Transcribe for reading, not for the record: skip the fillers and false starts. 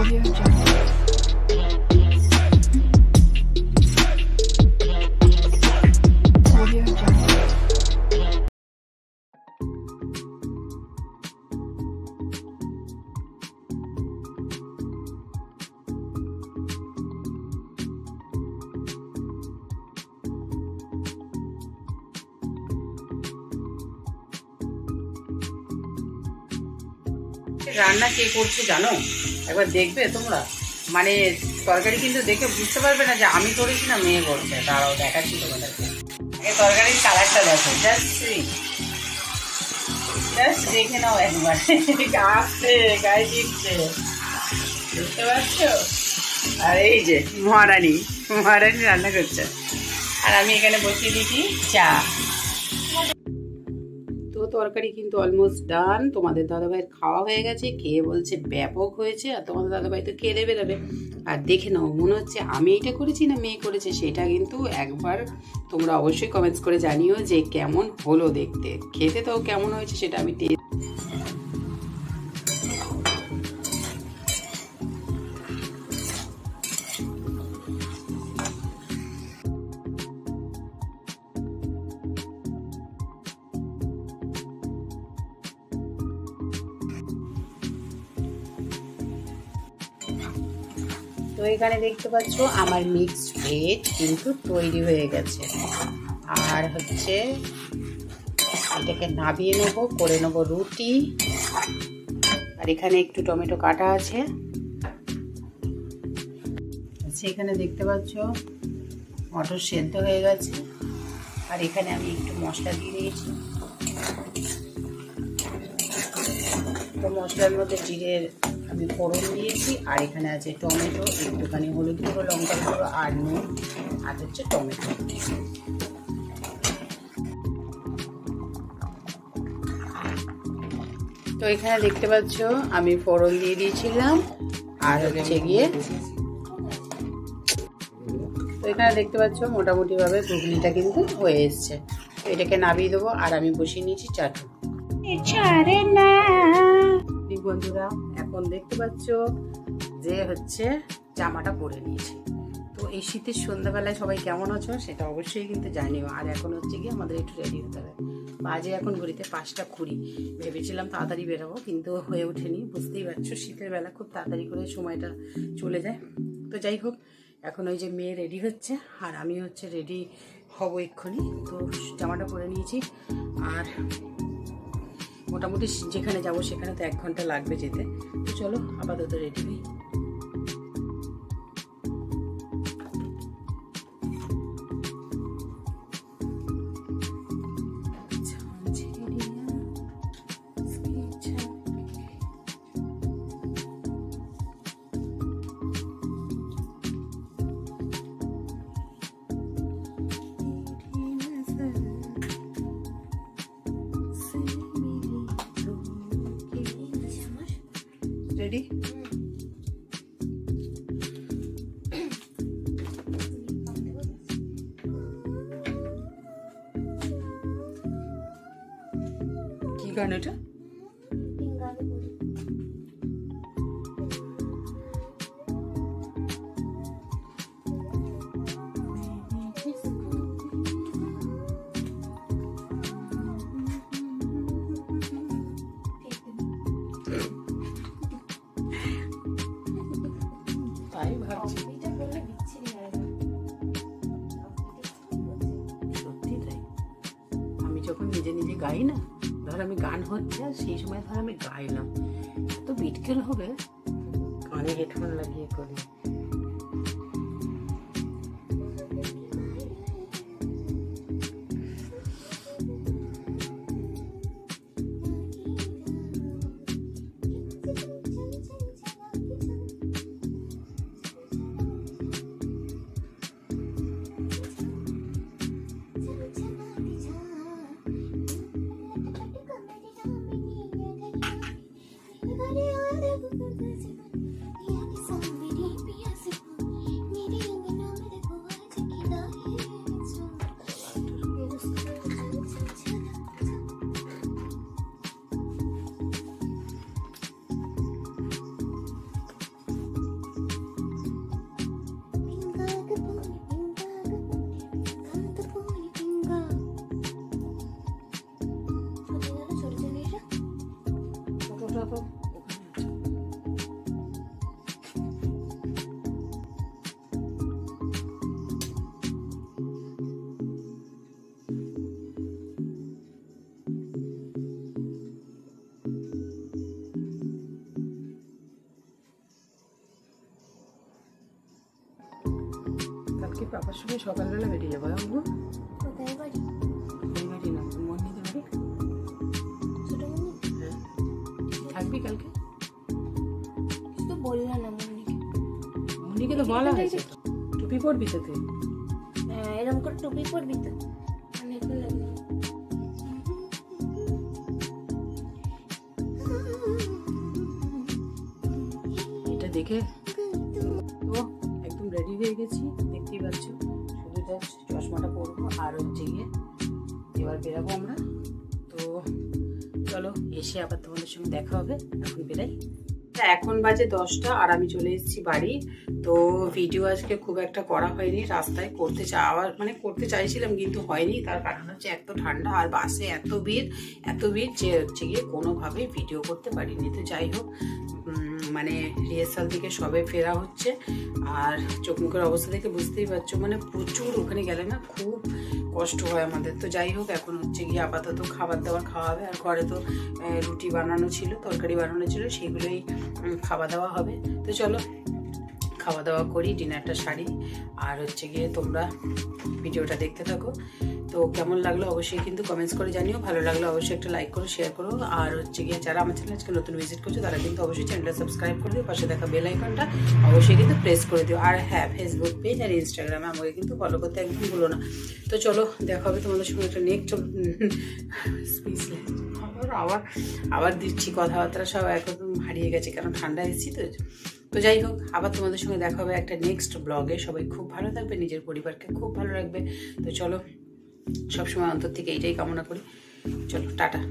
Audio Jungle. Audio Jungle. রান্না কে করছে জানো? একবার দেখবে তোমরা, মানে তরকারি কিন্তু দেখে বুঝতে পারবে না যে আমি করেছি না মেয়ে করছে। তারাও দেখাচ্ছি তোমাদেরকে। এই তরকারির কালারটা দেখো, জাস্ট দেখে নাও একবার। আসছে গায়ে দিচ্ছে, বুঝতে পারছো? আর এই যে মহারানী রান্না করছে, আর আমি এখানে বসিয়ে দিচ্ছি চা। তো তরকারি কিন্তু অলমোস্ট ডান। তোমাদের দাদাভাইয়ের খাওয়া হয়ে গেছে, খেয়ে বলছে ব্যাপক হয়েছে। আর তোমাদের দাদাভাই তো খেয়ে বেরোবে। আর দেখে নাও, মনে হচ্ছে আমি এটা করেছি না মেয়ে করেছে, সেটা কিন্তু একবার তোমরা অবশ্যই কমেন্টস করে জানিও যে কেমন হলো দেখতে। খেতে তো কেমন হয়েছে সেটা আমি তো এখানে দেখতে পাচ্ছ আমার মিক্সড ভেজ কিন্তু তৈরি হয়ে গেছে। আর হচ্ছে এটাকে নাবিয়ে নেবো, করে নেবো রুটি। আর এখানে একটু টমেটো কাটা আছে। সেখানে দেখতে পাচ্ছ মটর সেদ্ধ হয়ে গেছে। আর এখানে আমি একটু মশলা দিয়ে দিয়েছি। তো মশলার মধ্যে জিরের আমি ফোড়ন দিয়েছি। আর এখানে আছে টমেটো, একটুখানি হলুদ গুঁড়ো, লঙ্কা গুঁড়ো, আর নুন, আর হচ্ছে টমেটো। তো এখানে দেখতে পাচ্ছ আমি ফোড়ন দিয়ে দিয়েছিলাম। আর হচ্ছে গিয়ে তো এখানে দেখতে পাচ্ছ মোটামুটি ভাবে ঘুগনিটা কিন্তু হয়ে এসছে। তো এটাকে নামিয়ে দেবো। আর আমি বসিয়ে নিয়েছি চাটু। বন্ধুরা এখন দেখতে পাচ্ছ যে হচ্ছে জামাটা পরে নিয়েছি। তো এই শীতের সন্ধ্যাবেলায় সবাই কেমন আছো সেটা অবশ্যই কিন্তু জানিও। আর এখন হচ্ছে গিয়ে আমাদের একটু রেডি হতে হবে। বাজে এখন ঘড়িতে 5:20। ভেবেছিলাম তাড়াতাড়ি বেরোবো, কিন্তু হয়ে ওঠেনি। বুঝতেই পারছো শীতের বেলা খুব তাড়াতাড়ি করে সময়টা চলে যায়। তো যাই হোক, এখন ওই যে মেয়ে রেডি হচ্ছে আর আমি হচ্ছে রেডি হব এক্ষুনি। তো জামাটা পরে নিয়েছি। আর মোটামুটি যেখানে যাবো সেখানে তো 1 ঘন্টা লাগবে যেতে। তো চলো আপাতত রেডি হই। রেডি? কি গান এটা? তাই ভাবছি, সত্যি তাই। আমি যখন নিজে নিজে গাই না, ধর আমি গান হচ্ছে আর সেই সময় ধর আমি গাইলাম, তো বিটকেল হবে কানে হেডফোন লাগিয়ে করি। পাপার সঙ্গে সকালবেলা বেরিয়ে যাবো। কোথায় বাড়ি? এই বাড়ি না, মন্দিরে বাড়ি। হ্যাঁ, থাকবি কালকে? তো বললা না মনিকে। মন্দিকে তো বলা হয়েছে তো। টুপি পরবি তো তুই? হ্যাঁ, এরকম করে টুপি পরবি তো। অনেক ভালো লাগবে। এটা দেখে তো একদম রেডি হয়ে গেছি, দেখতেই পাচ্ছ। শুধু জাস্ট চশমাটা পরবো আর হচ্ছে গিয়ে এবার বেরাবো আমরা। তো চলো, এসে আবার তোমাদের সঙ্গে দেখা হবে। এখন বেরাই। এখন বাজে 10টা আর আমি চলে এসেছি বাড়ি। তো ভিডিও আজকে খুব একটা করা হয়নি, রাস্তায় করতে চাইছিলাম কিন্তু হয়নি। তার কারণ হচ্ছে এত ঠান্ডা আর বাসে এত ভিড় যে হচ্ছে গিয়ে কোনোভাবেই ভিডিও করতে পারিনি। তো যাই হোক, মানে রিহার্সাল থেকে সবে ফেরা হচ্ছে আর চোখ মুখের অবস্থা দেখে বুঝতেই পারছো, মানে প্রচুর ওখানে গেলে না খুব কষ্ট হয় আমাদের। তো যাই হোক, এখন হচ্ছে গিয়ে আপাতত খাবার দাবার খাওয়া হবে। আর ঘরে তো রুটি বানানো ছিল, তরকারি বানানো ছিল, সেগুলোই খাওয়া দাওয়া হবে। তো চলো খাওয়া দাওয়া করি, ডিনারটা সারি। আর হচ্ছে গিয়ে তোমরা ভিডিওটা দেখতে থাকো। তো কেমন লাগলো অবশ্যই কিন্তু কমেন্টস করে জানিও। ভালো লাগলো অবশ্যই একটা লাইক করো, শেয়ার করো। আর হচ্ছে গিয়ে যারা আমার চ্যানেল আজকে নতুন ভিজিট করছো তারা কিন্তু অবশ্যই চ্যানেলটা সাবস্ক্রাইব করে দিও, পাশে দেখা বেল আইকনটা অবশ্যই কিন্তু প্রেস করে দিও। আর হ্যাঁ, ফেসবুক পেজ আর ইনস্টাগ্রামে আমাকে কিন্তু ফলো করতে একদম ভুলো না। তো চলো, দেখা হবে তোমাদের সঙ্গে একটা নেক্সট স্পিচ। আবার দিচ্ছি, কথাবার্তা সব একদম হারিয়ে গেছে, কারণ ঠান্ডা এসেছি তো। তো যাই হোক, আবার তোমাদের সঙ্গে দেখা হবে একটা নেক্সট ব্লগে। সবাই খুব ভালো থাকবে, নিজের পরিবারকে খুব ভালো রাখবে। তো চলো, সবসময় অন্তর থেকে এইটাই কামনা করি। চলো, টাটা।